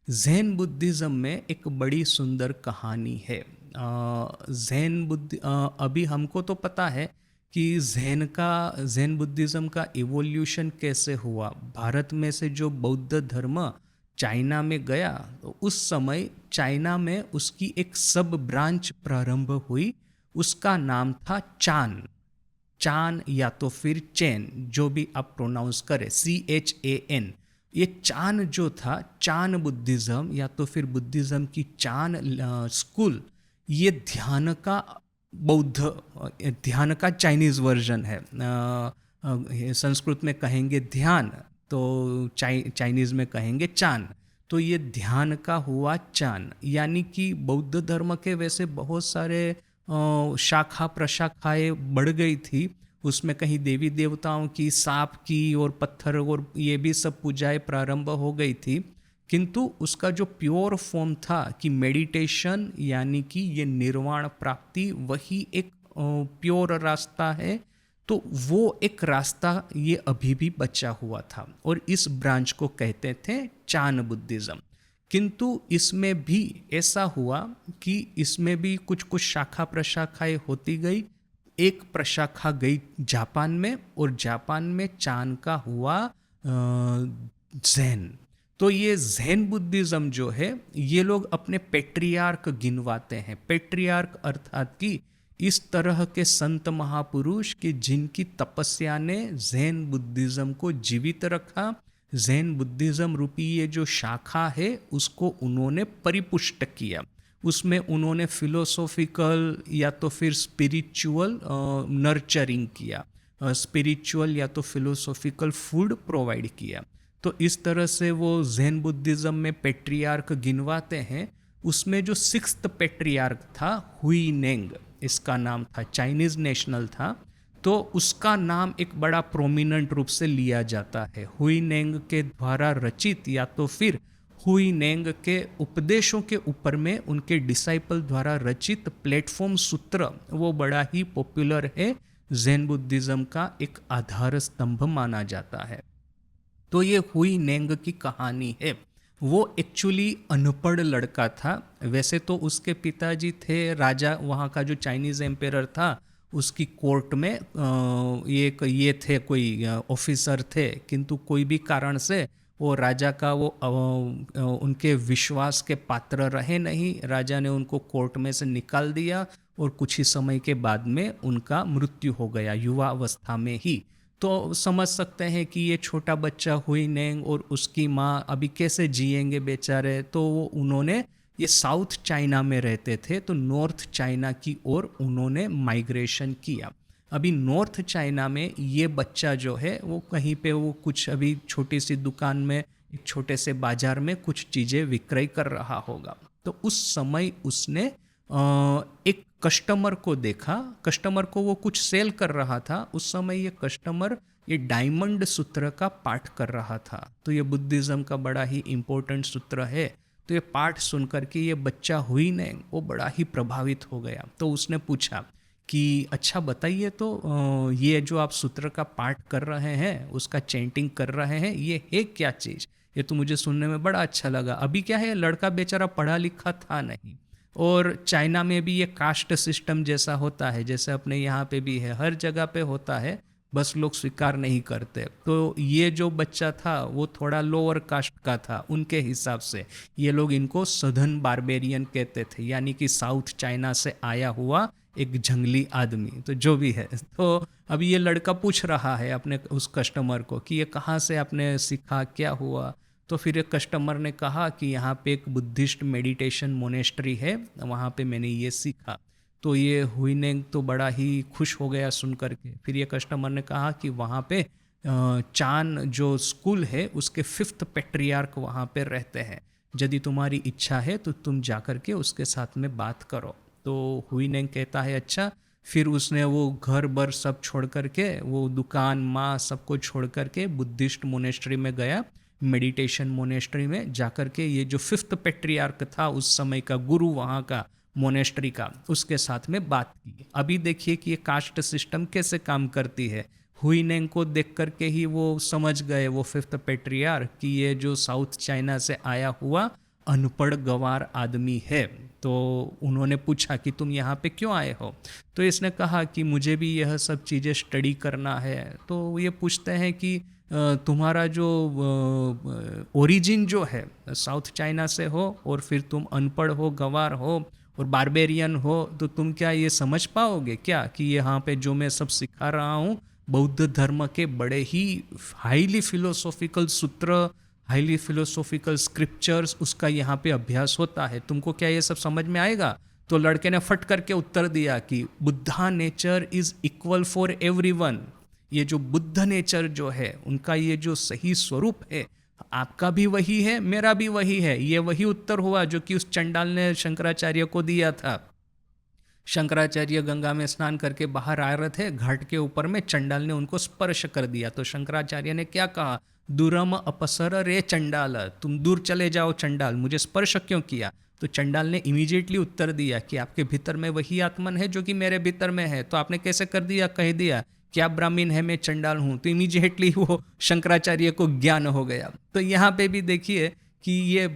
ज़ैन Buddhism में एक बड़ी सुंदर कहानी है। अभी हमको तो पता है कि ज़ैन बुद्धिज़्म का इवोल्यूशन कैसे हुआ। भारत में से जो बौद्ध धर्म चाइना में गया, तो उस समय चाइना में उसकी एक सब ब्रांच प्रारंभ हुई। उसका नाम था चान। चान या तो फिर चैन, जो भी आप प्रोनाउंस करें, CHAN। ये चान जो था, चान बुद्धिज्म या तो फिर बुद्धिज्म की चान स्कूल, ये ध्यान का चाइनीज वर्जन है। संस्कृत में कहेंगे ध्यान, तो चाइनीज में कहेंगे चान। तो ये ध्यान का हुआ चान, यानी कि बौद्ध धर्म के वैसे बहुत सारे शाखा प्रशाखाएं बढ़ गई थी। उसमें कहीं देवी देवताओं की, सांप की और पत्थर और ये भी सब पूजाएं प्रारंभ हो गई थी। किंतु उसका जो प्योर फॉर्म था कि मेडिटेशन, यानी कि ये निर्वाण प्राप्ति, वही एक प्योर रास्ता है। तो वो एक रास्ता ये अभी भी बचा हुआ था और इस ब्रांच को कहते थे चान बुद्धिज्म। किंतु इसमें भी ऐसा हुआ कि इसमें भी कुछ कुछ शाखा प्रशाखाएं होती गई। एक प्रशाखा गई जापान में, और जापान में चान का हुआ ज़ैन। तो ये ज़ैन बुद्धिज्म जो है, ये लोग अपने पेट्रियार्क गिनवाते हैं। पेट्रियार्क अर्थात कि इस तरह के संत महापुरुष कि जिनकी तपस्या ने ज़ैन बुद्धिज्म को जीवित रखा। ज़ैन बुद्धिज्म रूपी ये जो शाखा है, उसको उन्होंने परिपुष्ट किया। उसमें उन्होंने फिलोसॉफिकल या तो फिर स्पिरिचुअल नर्चरिंग किया, स्पिरिचुअल या तो फिलोसॉफिकल फूड प्रोवाइड किया। तो इस तरह से वो ज़ैन बुद्धिज्म में पेट्रियार्क गिनवाते हैं। उसमें जो सिक्स्थ पेट्रियार्क था, हुई नेंग इसका नाम था, चाइनीज नेशनल था। तो उसका नाम एक बड़ा प्रोमिनेंट रूप से लिया जाता है। हुई नेंग के द्वारा रचित या तो फिर हुई नेंग के उपदेशों के ऊपर में उनके डिसाइपल द्वारा रचित प्लेटफॉर्म सूत्र, वो बड़ा ही पॉपुलर है, ज़ैन बुद्धिज्म का एक आधार स्तंभ माना जाता है। तो ये हुई नेंग की कहानी है। वो एक्चुअली अनपढ़ लड़का था। वैसे तो उसके पिताजी थे राजा, वहाँ का जो चाइनीज एम्पेरर था, उसकी कोर्ट में ये थे, कोई ऑफिसर थे। किंतु कोई भी कारण से वो राजा का वो उनके विश्वास के पात्र रहे नहीं। राजा ने उनको कोर्ट में से निकाल दिया और कुछ ही समय के बाद में उनका मृत्यु हो गया, युवा अवस्था में ही। तो समझ सकते हैं कि ये छोटा बच्चा हुई नेंग और उसकी माँ अभी कैसे जिएंगे बेचारे। तो वो उन्होंने, ये साउथ चाइना में रहते थे, तो नॉर्थ चाइना की ओर उन्होंने माइग्रेशन किया। अभी नॉर्थ चाइना में ये बच्चा जो है, वो कहीं पे वो कुछ अभी छोटी सी दुकान में, एक छोटे से बाजार में कुछ चीज़ें विक्रय कर रहा होगा। तो उस समय उसने एक कस्टमर को देखा। कस्टमर को वो कुछ सेल कर रहा था। उस समय ये कस्टमर ये डायमंड सूत्र का पाठ कर रहा था। तो ये बुद्धिज्म का बड़ा ही इम्पोर्टेंट सूत्र है। तो ये पाठ सुन करके ये बच्चा हुई ने वो बड़ा ही प्रभावित हो गया। तो उसने पूछा कि अच्छा बताइए, तो ये जो आप सूत्र का पाठ कर रहे हैं, उसका चैंटिंग कर रहे हैं, ये है क्या चीज़? ये तो मुझे सुनने में बड़ा अच्छा लगा। अभी क्या है, लड़का बेचारा पढ़ा लिखा था नहीं, और चाइना में भी ये कास्ट सिस्टम जैसा होता है, जैसे अपने यहाँ पे भी है, हर जगह पे होता है, बस लोग स्वीकार नहीं करते। तो ये जो बच्चा था वो थोड़ा लोअर कास्ट का था उनके हिसाब से। ये लोग इनको सदर्न बारबेरियन कहते थे, यानी कि साउथ चाइना से आया हुआ एक जंगली आदमी। तो जो भी है, तो अभी ये लड़का पूछ रहा है अपने उस कस्टमर को कि ये कहाँ से आपने सीखा, क्या हुआ? तो फिर एक कस्टमर ने कहा कि यहाँ पे एक बुद्धिस्ट मेडिटेशन मोनेस्ट्री है, वहाँ पे मैंने ये सीखा। तो ये हुईनेंग तो बड़ा ही खुश हो गया सुन करके। फिर ये कस्टमर ने कहा कि वहाँ पे चान जो स्कूल है, उसके फिफ्थ पेट्रियार्क वहाँ पे रहते हैं। यदि तुम्हारी इच्छा है तो तुम जा कर के उसके साथ में बात करो। तो हुईनेंग कहता है अच्छा। फिर उसने वो घर बर सब छोड़ करके, वो दुकान माँ सबको छोड़ करके बुद्धिस्ट मोनेस्ट्री में गया। मेडिटेशन मोनेस्ट्री में जाकर के ये जो फिफ्थ पेट्रियार्क था उस समय का गुरु वहाँ का मोनेस्ट्री का, उसके साथ में बात की। अभी देखिए कि ये कास्ट सिस्टम कैसे काम करती है। हुईनेंग को देख करके ही वो समझ गए, वो फिफ्थ पेट्रियार्क, कि ये जो साउथ चाइना से आया हुआ अनपढ़ गंवार आदमी है। तो उन्होंने पूछा कि तुम यहाँ पे क्यों आए हो? तो इसने कहा कि मुझे भी यह सब चीज़ें स्टडी करना है। तो ये पूछते हैं कि तुम्हारा जो ओरिजिन जो है साउथ चाइना से हो और फिर तुम अनपढ़ हो, गंवार हो और बारबेरियन हो, तो तुम क्या ये समझ पाओगे क्या कि यहाँ पे जो मैं सब सिखा रहा हूँ बौद्ध धर्म के बड़े ही हाईली फिलोसॉफिकल सूत्र, हाईली फिलोसॉफिकल स्क्रिप्चर्स, उसका यहाँ पे अभ्यास होता है, तुमको क्या ये सब समझ में आएगा? तो लड़के ने फट करके उत्तर दिया कि Buddha nature is equal for everyone. ये जो बुद्ध नेचर जो है उनका ये जो सही स्वरूप है, आपका भी वही है, मेरा भी वही है। ये वही उत्तर हुआ जो कि उस चंडाल ने शंकराचार्य को दिया था। शंकराचार्य गंगा में स्नान करके बाहर आ रहे थे, घाट के ऊपर में चंडाल ने उनको स्पर्श कर दिया। तो शंकराचार्य ने क्या कहा? दूरम अपसर रे चंडाल, तुम दूर चले जाओ चंडाल, मुझे स्पर्श क्यों किया? तो चंडाल ने इमीडिएटली उत्तर दिया कि आपके भीतर में वही आत्मन है जो कि मेरे भीतर में है। तो आपने कैसे कर दिया? कह दिया कि आप ब्राह्मण है, मैं चंडाल हूँ। तो इमीडिएटली वो शंकराचार्य को ज्ञान हो गया। तो यहाँ पे भी देखिए कि ये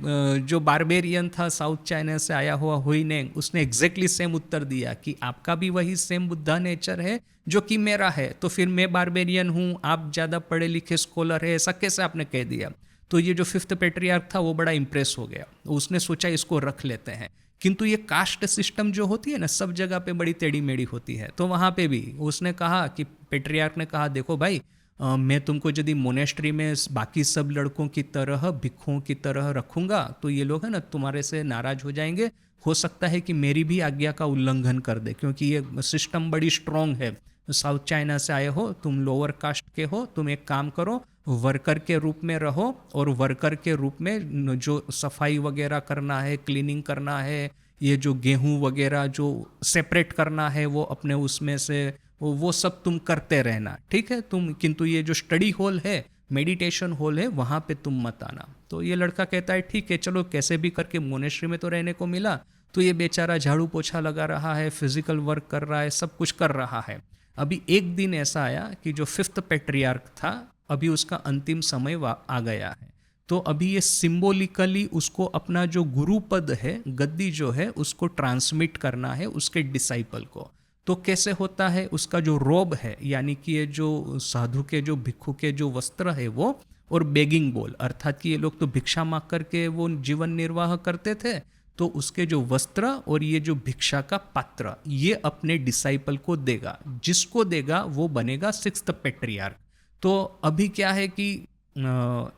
जो बारबेरियन था साउथ चाइना से आया हुआ हुइनेंग, उसने एग्जैक्टली सेम उत्तर दिया कि आपका भी वही सेम बुद्धा नेचर है जो कि मेरा है। तो फिर मैं बारबेरियन हूँ, आप ज़्यादा पढ़े लिखे स्कॉलर है, ऐसा कैसे आपने कह दिया? तो ये जो फिफ्थ पेट्रियार्क था वो बड़ा इंप्रेस हो गया। उसने सोचा इसको रख लेते हैं। किंतु ये कास्ट सिस्टम जो होती है ना, सब जगह पे बड़ी टेढ़ी मेढ़ी होती है। तो वहाँ पे भी उसने कहा कि पेट्रियार्क ने कहा देखो भाई, मैं तुमको यदि मोनेस्ट्री में बाकी सब लड़कों की तरह, भिक्षुओं की तरह रखूंगा तो ये लोग है ना तुम्हारे से नाराज हो जाएंगे। हो सकता है कि मेरी भी आज्ञा का उल्लंघन कर दे, क्योंकि ये सिस्टम बड़ी स्ट्रांग है। साउथ चाइना से आए हो, तुम लोअर कास्ट के हो, तुम एक काम करो, वर्कर के रूप में रहो और वर्कर के रूप में जो सफाई वगैरह करना है, क्लीनिंग करना है, ये जो गेहूं वगैरह जो सेपरेट करना है वो अपने उसमें से वो सब तुम करते रहना, ठीक है तुम, किंतु ये जो स्टडी हॉल है, मेडिटेशन हॉल है, वहाँ पे तुम मत आना। तो ये लड़का कहता है ठीक है चलो, कैसे भी करके मोनेस्ट्री में तो रहने को मिला। तो ये बेचारा झाड़ू पोछा लगा रहा है, फिजिकल वर्क कर रहा है, सब कुछ कर रहा है। अभी एक दिन ऐसा आया कि जो फिफ्थ पेट्रियार्क था, अभी उसका अंतिम समय आ गया है। तो अभी ये सिंबॉलिकली उसको अपना जो गुरु पद है, गद्दी जो है, उसको ट्रांसमिट करना है उसके डिसाइपल को। तो कैसे होता है? उसका जो रोब है, यानी कि ये जो साधु के जो भिक्षु के जो वस्त्र है वो, और बेगिंग बोल, अर्थात कि ये लोग तो भिक्षा मांग करके वो जीवन निर्वाह करते थे। तो उसके जो वस्त्र और ये जो भिक्षा का पात्र, ये अपने डिसाइपल को देगा। जिसको देगा वो बनेगा सिक्स्थ पेट्रियार्क। तो अभी क्या है कि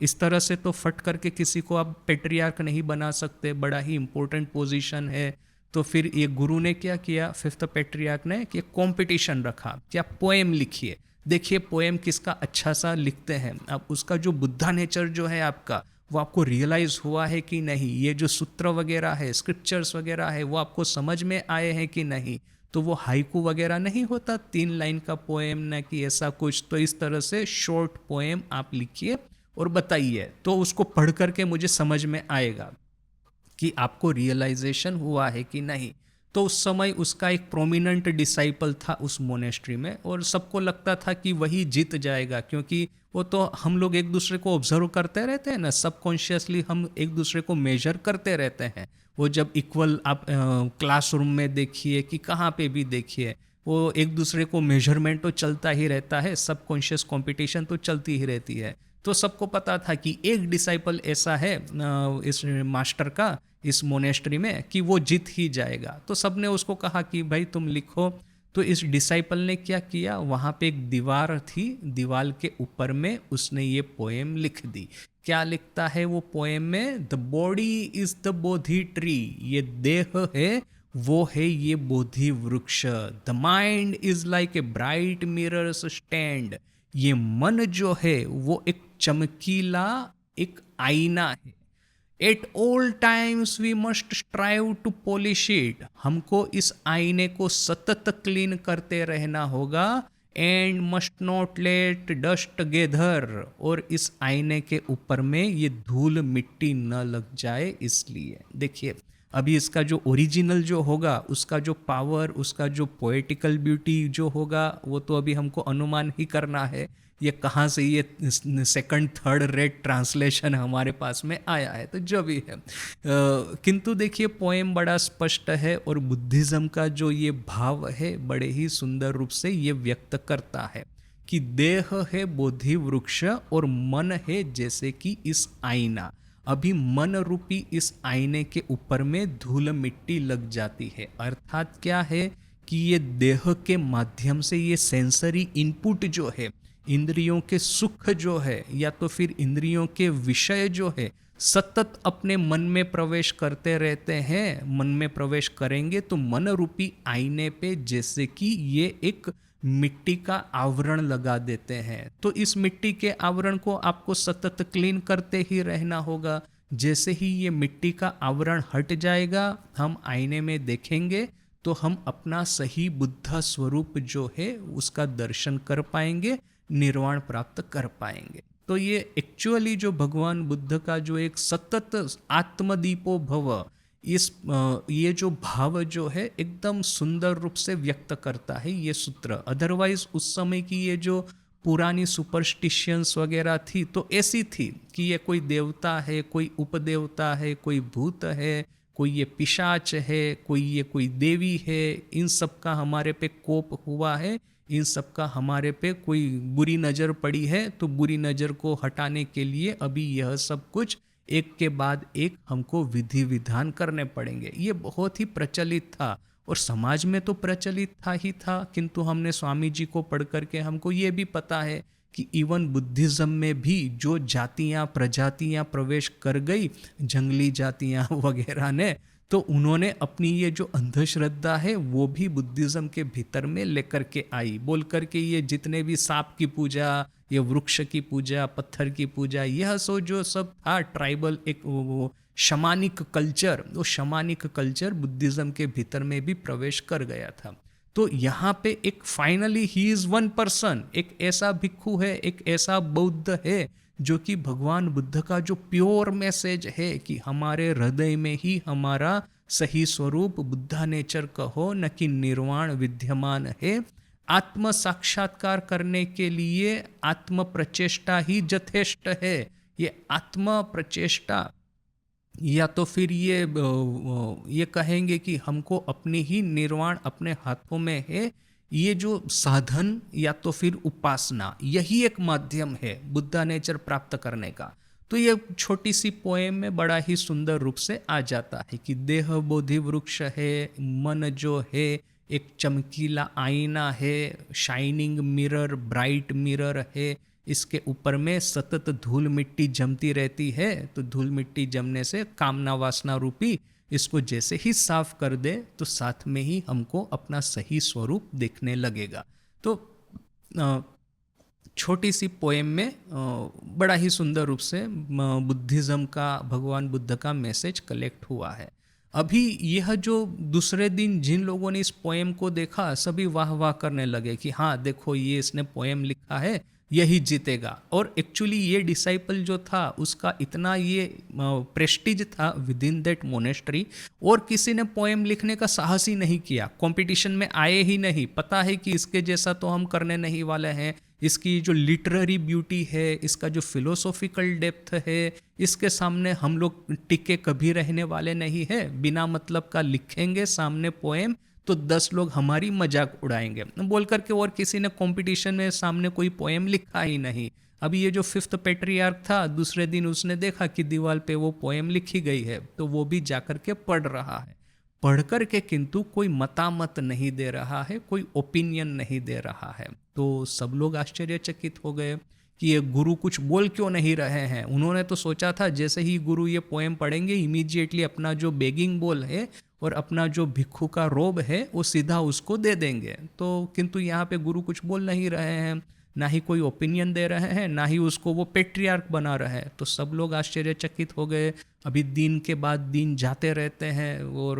इस तरह से तो फट करके किसी को आप पेट्रियार्क नहीं बना सकते, बड़ा ही इंपॉर्टेंट पोजीशन है। तो फिर ये गुरु ने क्या किया, फिफ्थ पेट्रियार्क ने, कि कंपटीशन रखा कि आप पोएम लिखिए, देखिए पोएम किसका अच्छा सा लिखते हैं। अब उसका जो बुद्धा नेचर जो है आपका, वो आपको रियलाइज हुआ है कि नहीं, ये जो सूत्र वगैरह है, स्क्रिप्चर्स वगैरह है, वो आपको समझ में आए हैं कि नहीं। तो वो हाइकू वगैरह नहीं होता 3 लाइन का पोएम, ना कि ऐसा कुछ। तो इस तरह से शॉर्ट पोएम आप लिखिए और बताइए, तो उसको पढ़ करके मुझे समझ में आएगा कि आपको रियलाइजेशन हुआ है कि नहीं। तो उस समय उसका एक प्रोमिनेंट डिसाइपल था उस मोनेस्ट्री में, और सबको लगता था कि वही जीत जाएगा, क्योंकि वो तो हम लोग एक दूसरे को ऑब्जर्व करते रहते हैं ना, सबकॉन्शियसली हम एक दूसरे को मेजर करते रहते हैं। वो जब इक्वल आप क्लासरूम में देखिए कि कहाँ पे भी देखिए, वो एक दूसरे को मेजरमेंट तो चलता ही रहता है, सबकॉन्शियस कंपटीशन तो चलती ही रहती है। तो सबको पता था कि एक डिसाइपल ऐसा है इस मास्टर का इस मोनेस्ट्री में कि वो जीत ही जाएगा। तो सबने उसको कहा कि भाई तुम लिखो। तो इस डिसाइपल ने क्या किया, वहाँ पे एक दीवार थी, दीवार के ऊपर में उसने ये पोएम लिख दी। क्या लिखता है वो पोएम में? The body is the Bodhi tree, ये देह है वो है ये बोधि वृक्ष। The mind is like a bright mirrors stand, ये मन जो है वो एक चमकीला एक आईना है। At all times we must strive to polish it, हमको इस आईने को सतत क्लीन करते रहना होगा। And must not let dust gather, और इस आईने के ऊपर में ये धूल मिट्टी न लग जाए। इसलिए देखिए, अभी इसका जो ओरिजिनल जो होगा, उसका जो पावर, उसका जो पोएटिकल ब्यूटी जो होगा, वो तो अभी हमको अनुमान ही करना है ये कहाँ से ये सेकंड थर्ड रेट ट्रांसलेशन हमारे पास में आया है, तो जो भी है। किंतु देखिए पोएम बड़ा स्पष्ट है और बुद्धिज्म का जो ये भाव है बड़े ही सुंदर रूप से ये व्यक्त करता है कि देह है बोधि वृक्ष और मन है जैसे कि इस आईना। अभी मन रूपी इस आईने के ऊपर में धूल मिट्टी लग जाती है, अर्थात क्या है कि ये देह के माध्यम से ये सेंसरी इनपुट जो है, इंद्रियों के सुख जो है या तो फिर इंद्रियों के विषय जो है, सतत अपने मन में प्रवेश करते रहते हैं। मन में प्रवेश करेंगे तो मन रूपी आईने पे जैसे कि ये एक मिट्टी का आवरण लगा देते हैं, तो इस मिट्टी के आवरण को आपको सतत क्लीन करते ही रहना होगा। जैसे ही ये मिट्टी का आवरण हट जाएगा, हम आईने में देखेंगे तो हम अपना सही बुद्ध स्वरूप जो है उसका दर्शन कर पाएंगे, निर्वाण प्राप्त कर पाएंगे। तो ये एक्चुअली जो भगवान बुद्ध का जो एक सतत आत्मदीपो भव, ये जो भाव जो है एकदम सुंदर रूप से व्यक्त करता है ये सूत्र। अदरवाइज उस समय की ये जो पुरानी सुपरस्टिशियंस वगैरह थी तो ऐसी थी कि ये कोई देवता है, कोई उपदेवता है, कोई भूत है, कोई ये पिशाच है, कोई देवी है, इन सब का हमारे पे कोप हुआ है, इन सब का हमारे पे कोई बुरी नज़र पड़ी है, तो बुरी नज़र को हटाने के लिए अभी यह सब कुछ एक के बाद एक हमको विधि विधान करने पड़ेंगे। ये बहुत ही प्रचलित था और समाज में तो प्रचलित था ही था, किंतु हमने स्वामी जी को पढ़ करके हमको ये भी पता है कि इवन बुद्धिज़्म में भी जो जातियाँ प्रजातियाँ प्रवेश कर गई, जंगली जातियाँ वगैरह ने, तो उन्होंने अपनी ये जो अंधश्रद्धा है वो भी बुद्धिज़्म के भीतर में लेकर के आई, बोल करके ये जितने भी सांप की पूजा, ये वृक्ष की पूजा, पत्थर की पूजा, यह सो जो सब था ट्राइबल एक वो शमानिक कल्चर, वो शमानिक कल्चर बुद्धिज़्म के भीतर में भी प्रवेश कर गया था। तो यहाँ पे एक finally he is one person, एक ऐसा भिक्खु है, एक ऐसा बौद्ध है जो कि भगवान बुद्ध का जो प्योर मैसेज है कि हमारे हृदय में ही हमारा सही स्वरूप बुद्धा नेचर कहो न कि निर्वाण विद्यमान है। आत्म साक्षात्कार करने के लिए आत्म प्रचेष्टा ही यथेष्ट है। ये आत्म प्रचेष्टा या तो फिर ये कहेंगे कि हमको अपनी ही निर्वाण अपने हाथों में है, ये जो साधन या तो फिर उपासना, यही एक माध्यम है बुद्धा नेचर प्राप्त करने का। तो ये छोटी सी पोएम में बड़ा ही सुंदर रूप से आ जाता है कि देह बोधि वृक्ष है, मन जो है एक चमकीला आईना है, शाइनिंग मिरर, ब्राइट मिरर है, इसके ऊपर में सतत धूल मिट्टी जमती रहती है, तो धूल मिट्टी जमने से कामना वासना रूपी इसको जैसे ही साफ कर दे तो साथ में ही हमको अपना सही स्वरूप देखने लगेगा। तो छोटी सी पोएम में बड़ा ही सुंदर रूप से बुद्धिज़्म का, भगवान बुद्ध का मैसेज कलेक्ट हुआ है। अभी यह जो दूसरे दिन जिन लोगों ने इस पोएम को देखा, सभी वाह वाह करने लगे कि हाँ देखो ये इसने पोएम लिखा है, यही जीतेगा। और एक्चुअली ये डिसाइपल जो था उसका इतना ये प्रेस्टीज था विद इन दैट मोनेस्ट्री, और किसी ने पोएम लिखने का साहस ही नहीं किया, कंपटीशन में आए ही नहीं। पता है कि इसके जैसा तो हम करने नहीं वाले हैं, इसकी जो लिटरेरी ब्यूटी है, इसका जो फिलोसॉफिकल डेप्थ है, इसके सामने हम लोग टिके कभी रहने वाले नहीं है। बिना मतलब का लिखेंगे सामने पोएम तो 10 लोग हमारी मजाक उड़ाएंगे बोल करके, और किसी ने कंपटीशन में सामने कोई पोएम लिखा ही नहीं। अभी ये जो 5th पैट्रियार्क था, दूसरे दिन उसने देखा कि दीवार पे वो पोएम लिखी गई है, तो वो भी जाकर के पढ़ रहा है। पढ़ कर के किंतु कोई मतामत नहीं दे रहा है, कोई ओपिनियन नहीं दे रहा है। तो सब लोग आश्चर्यचकित हो गए कि ये गुरु कुछ बोल क्यों नहीं रहे हैं। उन्होंने तो सोचा था जैसे ही गुरु ये पोएम पढ़ेंगे इमीडिएटली अपना जो बेगिंग बोल है और अपना जो भिक्खु का रोब है वो सीधा उसको दे देंगे। तो किंतु यहाँ पे गुरु कुछ बोल नहीं रहे हैं, ना ही कोई ओपिनियन दे रहे हैं, ना ही उसको वो पेट्रियार्क बना रहे हैं। तो सब लोग आश्चर्यचकित हो गए। अभी दिन के बाद दिन जाते रहते हैं और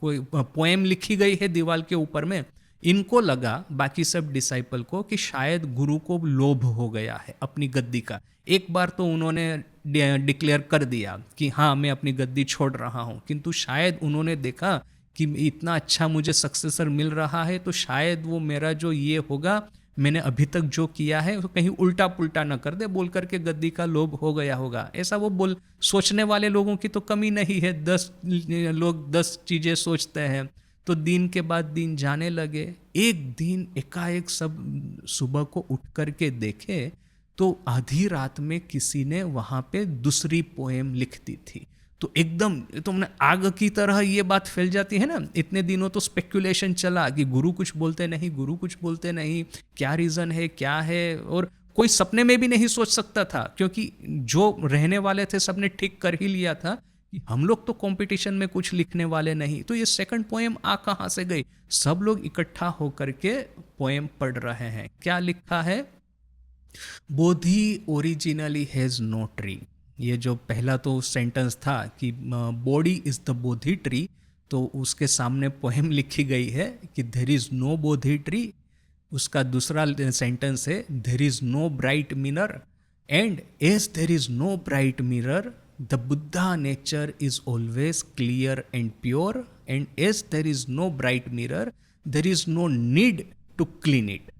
कोई पोएम लिखी गई है दीवार के ऊपर में। इनको लगा, बाकी सब डिसाइपल को, कि शायद गुरु को लोभ हो गया है अपनी गद्दी का। एक बार तो उन्होंने डिक्लेयर कर दिया कि हाँ मैं अपनी गद्दी छोड़ रहा हूँ, किंतु शायद उन्होंने देखा कि इतना अच्छा मुझे सक्सेसर मिल रहा है, तो शायद वो मेरा जो ये होगा, मैंने अभी तक जो किया है तो कहीं उल्टा पुल्टा न कर दे बोल करके गद्दी का लोभ हो गया होगा। ऐसा वो बोल सोचने वाले लोगों की तो कमी नहीं है, 10 चीज़ें सोचते हैं। तो दिन के बाद दिन जाने लगे। एक दिन एकाएक सब सुबह को उठ करके देखे तो आधी रात में किसी ने वहाँ पे दूसरी पोएम लिख दी थी। तो एकदम तुमने आग की तरह ये बात फैल जाती है ना। इतने दिनों तो स्पेक्यूलेशन चला कि गुरु कुछ बोलते नहीं, गुरु कुछ बोलते नहीं, क्या रीज़न है क्या है, और कोई सपने में भी नहीं सोच सकता था, क्योंकि जो रहने वाले थे सबने ठीक कर ही लिया था कि हम लोग तो कंपटीशन में कुछ लिखने वाले नहीं। तो ये सेकंड पोएम आ कहाँ से गई? सब लोग इकट्ठा होकर के पोएम पढ़ रहे हैं। क्या लिखा है? Bodhi originally has no tree. ये जो पहला तो सेंटेंस था कि body is the Bodhi tree, तो उसके सामने पोएम लिखी गई है कि there is no Bodhi tree. उसका दूसरा सेंटेंस है there is no bright mirror, and as there is no bright mirror the Buddha nature is always clear and pure, and as there is no bright mirror there is no need to clean it.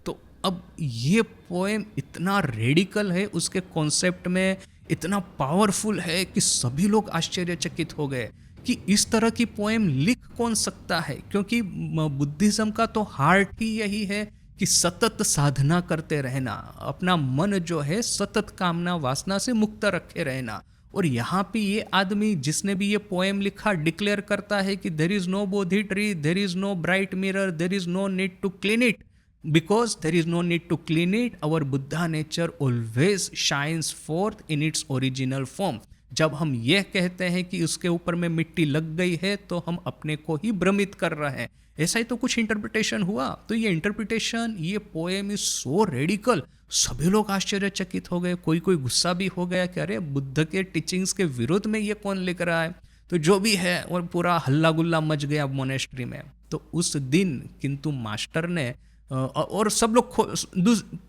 तो अब ये poem इतना radical है, उसके concept में इतना powerful है कि सभी लोग आश्चर्यचकित हो गए कि इस तरह की पोएम लिख कौन सकता है। क्योंकि बुद्धिज्म का तो हार्ट ही यही है कि सतत साधना करते रहना, अपना मन जो है सतत कामना वासना से मुक्त रखे रहना। और यहाँ पे ये आदमी जिसने भी ये पोएम लिखा डिक्लेयर करता है कि there is no Bodhi tree, there is no bright mirror, there is no need to clean it, because there is no need to clean it, our Buddha nature always shines forth in its original form। जब हम यह कहते हैं कि उसके ऊपर में मिट्टी लग गई है तो हम अपने को ही भ्रमित कर रहे हैं। ऐसा ही तो कुछ इंटरप्रिटेशन हुआ। तो ये इंटरप्रिटेशन, ये पोएम इज सो रेडिकल, सभी लोग आश्चर्यचकित हो गए। कोई कोई गुस्सा भी हो गया कि अरे बुद्ध के टीचिंग्स के विरोध में ये कौन लिख रहा है। तो जो भी है, और पूरा हल्ला गुल्ला मच गया मोनेस्ट्री में। तो उस दिन किंतु मास्टर ने और सब लोग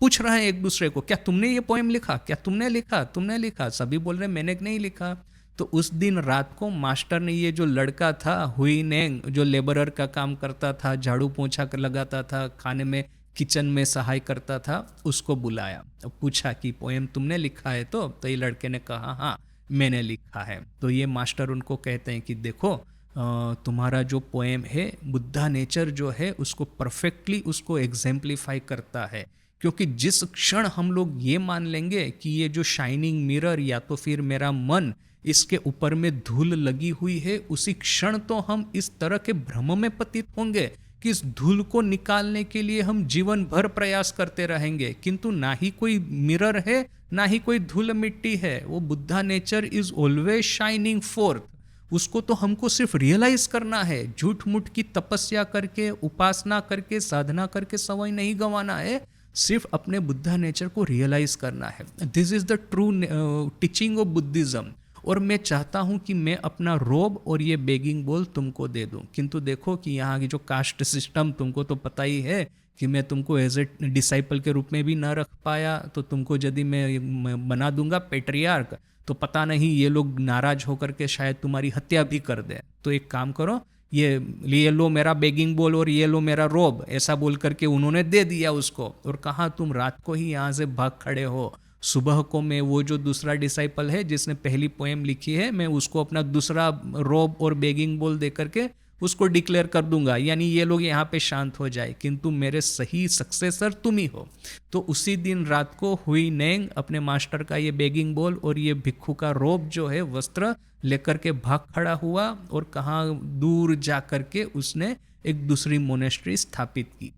पूछ रहे हैं एक दूसरे को, क्या तुमने ये पोएम लिखा, क्या तुमने लिखा, तुमने लिखा? सभी बोल रहे हैं मैंने नहीं लिखा। तो उस दिन रात को मास्टर ने ये जो लड़का था हुई नेंग, जो लेबरर का काम करता था, झाड़ू पोछा लगाता था, खाने में किचन में सहाय करता था, उसको बुलाया। पूछा कि पोएम तुमने लिखा है? तो ये लड़के ने कहा हाँ मैंने लिखा है। तो ये मास्टर उनको कहते हैं कि देखो तुम्हारा जो पोएम है बुद्धा नेचर जो है उसको परफेक्टली उसको एग्जेम्पलीफाई करता है। क्योंकि जिस क्षण हम लोग ये मान लेंगे कि ये जो शाइनिंग मिरर या तो फिर मेरा मन, इसके ऊपर में धूल लगी हुई है, उसी क्षण तो हम इस तरह के भ्रम में पतित होंगे कि इस धूल को निकालने के लिए हम जीवन भर प्रयास करते रहेंगे, किंतु ना ही कोई मिरर है ना ही कोई धूल मिट्टी है। वो Buddha nature is always shining fourth. उसको तो हमको सिर्फ रियलाइज करना है, झूठ मूठ की तपस्या करके, उपासना करके, साधना करके समय नहीं गंवाना है, सिर्फ अपने बुद्धा नेचर को रियलाइज करना है। This is the true teaching of Buddhism. और मैं चाहता हूँ कि मैं अपना रोब और ये बेगिंग बोल तुमको दे दूँ, किंतु देखो कि यहाँ की जो कास्ट सिस्टम तुमको तो पता ही है कि मैं तुमको एज ए डिसाइपल के रूप में भी ना रख पाया, तो तुमको यदि मैं बना दूंगा पेट्रियार्क तो पता नहीं ये लोग नाराज होकर के शायद तुम्हारी हत्या भी कर दे। तो एक काम करो, ये लो मेरा बेगिंग बोल और ये लो मेरा रोब, ऐसा बोल करके उन्होंने दे दिया उसको। और कहा तुम रात को ही यहाँ से भाग खड़े हो, सुबह को मैं वो जो दूसरा डिसाइपल है जिसने पहली पोएम लिखी है, मैं उसको अपना दूसरा रोब और बेगिंग बोल दे करके उसको डिक्लेयर कर दूंगा, यानी ये लोग यहाँ पे शांत हो जाए, किंतु मेरे सही सक्सेसर तुम ही हो। तो उसी दिन रात को हुई नेंग अपने मास्टर का ये बेगिंग बोल और ये भिक्खू का रोब जो है वस्त्र लेकर के भाग खड़ा हुआ, और कहाँ दूर जा करके उसने एक दूसरी मोनेस्ट्री स्थापित की।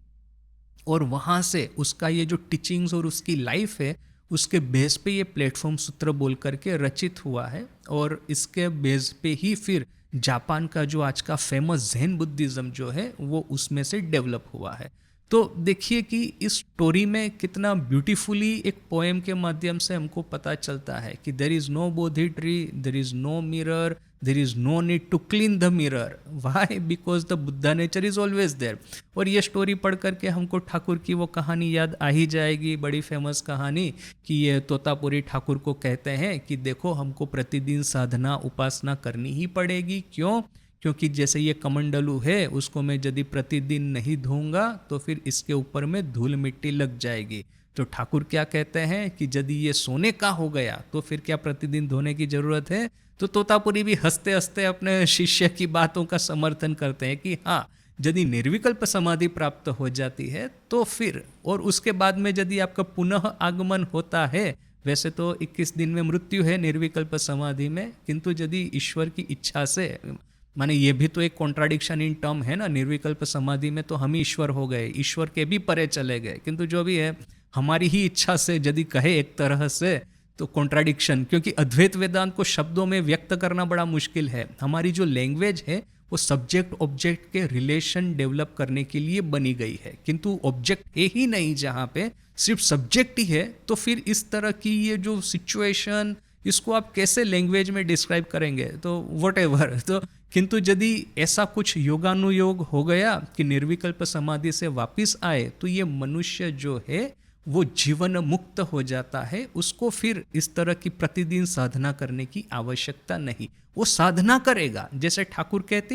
और वहाँ से उसका ये जो टीचिंग्स और उसकी लाइफ है उसके बेस पे ये प्लेटफॉर्म सूत्र बोल करके रचित हुआ है। और इसके बेस पे ही फिर जापान का जो आज का फेमस ज़ेन बुद्धिज़्म जो है वो उसमें से डेवलप हुआ है। तो देखिए कि इस स्टोरी में कितना ब्यूटीफुली एक पोएम के माध्यम से हमको पता चलता है कि there is no Bodhi tree, there is no mirror, there is no need to clean the mirror. Why? Because the Buddha nature is always there. और ये स्टोरी पढ़ करके हमको ठाकुर की वो कहानी याद आ ही जाएगी, बड़ी फेमस कहानी, कि ये तोतापुरी ठाकुर को कहते हैं कि देखो हमको प्रतिदिन साधना उपासना करनी ही पड़ेगी। क्यों? क्योंकि जैसे ये कमंडलू है उसको मैं यदि प्रतिदिन नहीं धोऊंगा तो फिर इसके ऊपर में धूल मिट्टी लग जाएगी। तो ठाकुर क्या कहते हैं कि यदि ये सोने का हो गया तो फिर क्या प्रतिदिन धोने की जरूरत है? तो तोतापुरी भी हंसते हंसते अपने शिष्य की बातों का समर्थन करते हैं कि हाँ, यदि निर्विकल्प समाधि प्राप्त हो जाती है तो फिर, और उसके बाद में यदि आपका पुनः आगमन होता है, वैसे तो 21 दिन में मृत्यु है निर्विकल्प समाधि में, किंतु यदि ईश्वर की इच्छा से, माने ये भी तो एक कॉन्ट्राडिक्शन इन टर्म है ना, निर्विकल्प समाधि में तो हम ही ईश्वर हो गए, ईश्वर के भी परे चले गए, किंतु जो भी है हमारी ही इच्छा से यदि कहे एक तरह से तो कॉन्ट्राडिक्शन, क्योंकि अद्वैत वेदांत को शब्दों में व्यक्त करना बड़ा मुश्किल है। हमारी जो लैंग्वेज है वो सब्जेक्ट ऑब्जेक्ट के रिलेशन डेवलप करने के लिए बनी गई है, किंतु ऑब्जेक्ट है ही नहीं जहाँ पे सिर्फ सब्जेक्ट ही है, तो फिर इस तरह की ये जो सिचुएशन, इसको आप कैसे लैंग्वेज में डिस्क्राइब करेंगे? तो वट एवर, तो किंतु यदि ऐसा कुछ योगानुयोग हो गया कि निर्विकल्प समाधि से वापिस आए तो ये मनुष्य जो है वो जीवन मुक्त हो जाता है, उसको फिर इस तरह की प्रतिदिन साधना करने की आवश्यकता नहीं। वो साधना करेगा, जैसे ठाकुर कहते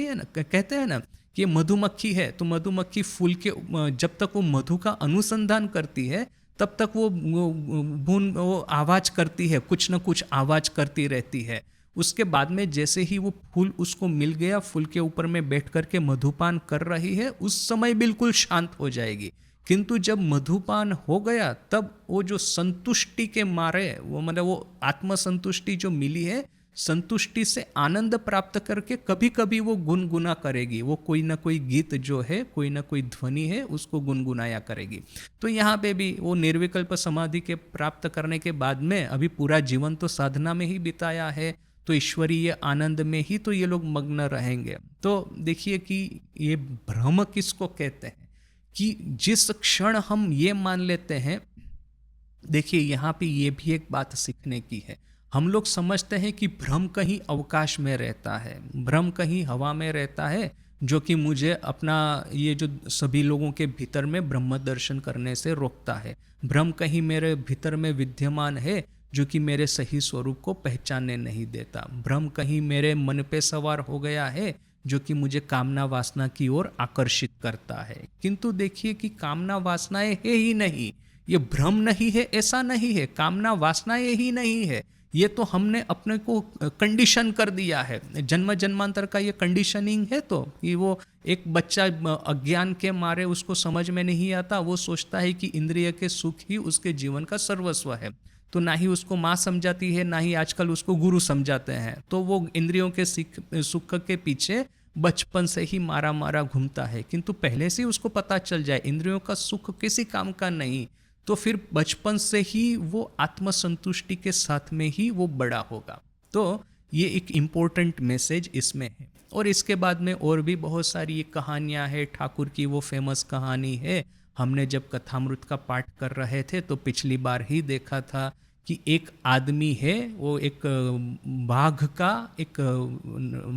हैं ना कि मधुमक्खी है तो मधुमक्खी फूल के जब तक वो मधु का अनुसंधान करती है तब तक वो आवाज करती है, कुछ न कुछ आवाज करती रहती है। उसके बाद में जैसे ही वो फूल उसको मिल गया, फूल के ऊपर में बैठ करके मधुपान कर रही है, उस समय बिल्कुल शांत हो जाएगी। किंतु जब मधुपान हो गया तब वो जो संतुष्टि के मारे, वो मतलब वो आत्मसंतुष्टि जो मिली है, संतुष्टि से आनंद प्राप्त करके कभी कभी वो गुनगुना करेगी, वो कोई ना कोई गीत जो है, कोई ना कोई ध्वनि है, उसको गुनगुनाया करेगी। तो यहाँ पे भी वो निर्विकल्प समाधि के प्राप्त करने के बाद में अभी पूरा जीवन तो साधना में ही बिताया है, तो ईश्वरीय आनंद में ही तो ये लोग मग्न रहेंगे। तो देखिए कि ये भ्रम किसको कहते हैं, कि जिस क्षण हम ये मान लेते हैं, देखिए यहाँ पे ये भी एक बात सीखने की है। हम लोग समझते हैं कि भ्रम कहीं अवकाश में रहता है, भ्रम कहीं हवा में रहता है, जो कि मुझे अपना ये जो सभी लोगों के भीतर में ब्रह्म दर्शन करने से रोकता है। भ्रम कहीं मेरे भीतर में विद्यमान है जो कि मेरे सही स्वरूप को पहचानने नहीं देता। भ्रम कहीं मेरे मन पे सवार हो गया है जो कि मुझे कामना वासना की ओर आकर्षित करता है। किंतु देखिए कि कामना वासनाएं है ही नहीं, ये भ्रम नहीं है ऐसा नहीं है, कामना वासनाएं ही नहीं है, ये तो हमने अपने को कंडीशन कर दिया है, जन्म जन्मांतर का ये कंडीशनिंग है। तो कि वो एक बच्चा अज्ञान के मारे उसको समझ में नहीं आता, वो सोचता है कि इंद्रिय के सुख ही उसके जीवन का सर्वस्व है, तो ना ही उसको माँ समझाती है, ना ही आजकल उसको गुरु समझाते हैं। तो वो इंद्रियों के सुख के पीछे बचपन से ही मारा मारा घूमता है। किंतु पहले से उसको पता चल जाए इंद्रियों का सुख किसी काम का नहीं, तो फिर बचपन से ही वो आत्मसंतुष्टि के साथ में ही वो बड़ा होगा। तो ये एक इम्पोर्टेंट मैसेज इसमें है। और इसके बाद में और भी बहुत सारी कहानियाँ हैं। ठाकुर की वो फेमस कहानी है, हमने जब कथामृत का पाठ कर रहे थे तो पिछली बार ही देखा था कि एक आदमी है, वो एक बाघ का एक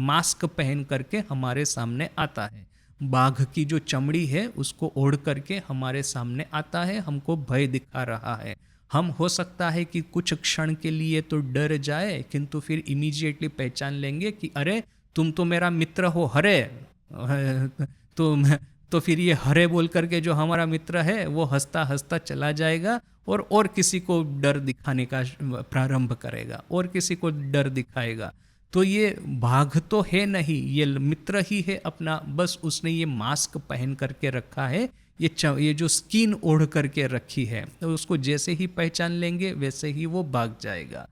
मास्क पहन करके हमारे सामने आता है, बाघ की जो चमड़ी है उसको ओढ़ करके हमारे सामने आता है, हमको भय दिखा रहा है। हम हो सकता है कि कुछ क्षण के लिए तो डर जाए, किंतु फिर इमीडिएटली पहचान लेंगे कि अरे तुम तो मेरा मित्र हो हरे। तो फिर ये हरे बोल करके जो हमारा मित्र है वो हंसता हंसता चला जाएगा और किसी को डर दिखाने का प्रारंभ करेगा, और किसी को डर दिखाएगा। तो ये बाघ तो है नहीं, ये मित्र ही है अपना, बस उसने ये मास्क पहन करके रखा है, ये जो स्किन ओढ़ करके रखी है, तो उसको जैसे ही पहचान लेंगे वैसे ही वो भाग जाएगा।